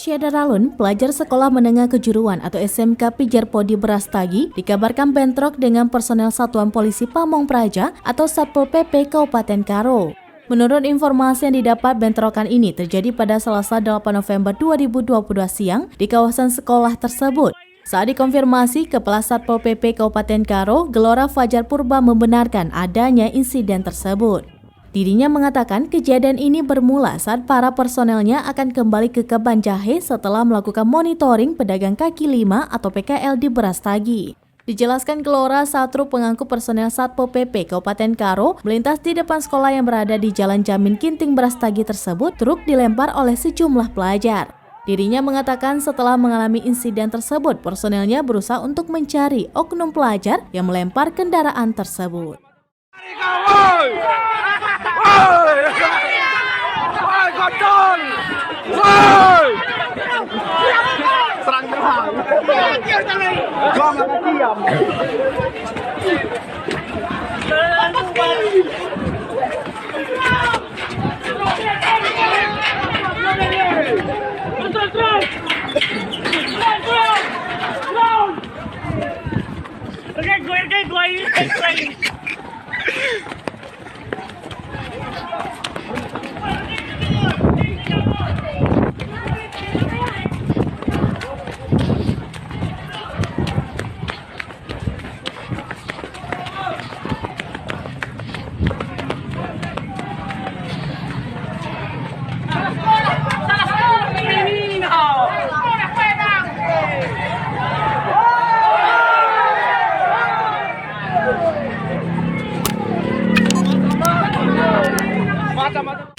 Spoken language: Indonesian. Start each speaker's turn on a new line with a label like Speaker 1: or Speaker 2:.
Speaker 1: Syadaralun, pelajar Sekolah Menengah Kejuruan atau SMK Pijarpodi Brastagi, dikabarkan bentrok dengan personel Satuan Polisi Pamong Praja atau Satpol PP Kabupaten Karo. Menurut informasi yang didapat, bentrokan ini terjadi pada Selasa 8 November 2022 siang di kawasan sekolah tersebut. Saat dikonfirmasi, Kepala Satpol PP Kabupaten Karo, Gelora Fajar Purba membenarkan adanya insiden tersebut. Dirinya mengatakan kejadian ini bermula saat para personelnya akan kembali ke Kebon Jahe setelah melakukan monitoring pedagang kaki lima atau PKL di Brastagi. Dijelaskan Gelora, saat truk pengangkut personel Satpol PP Kabupaten Karo melintas di depan sekolah yang berada di Jalan Jamin Kinting Brastagi tersebut, truk dilempar oleh sejumlah pelajar. Dirinya mengatakan setelah mengalami insiden tersebut, personelnya berusaha untuk mencari oknum pelajar yang melempar kendaraan tersebut.
Speaker 2: Serang-serang. Gua nggak diam. Mata-mata.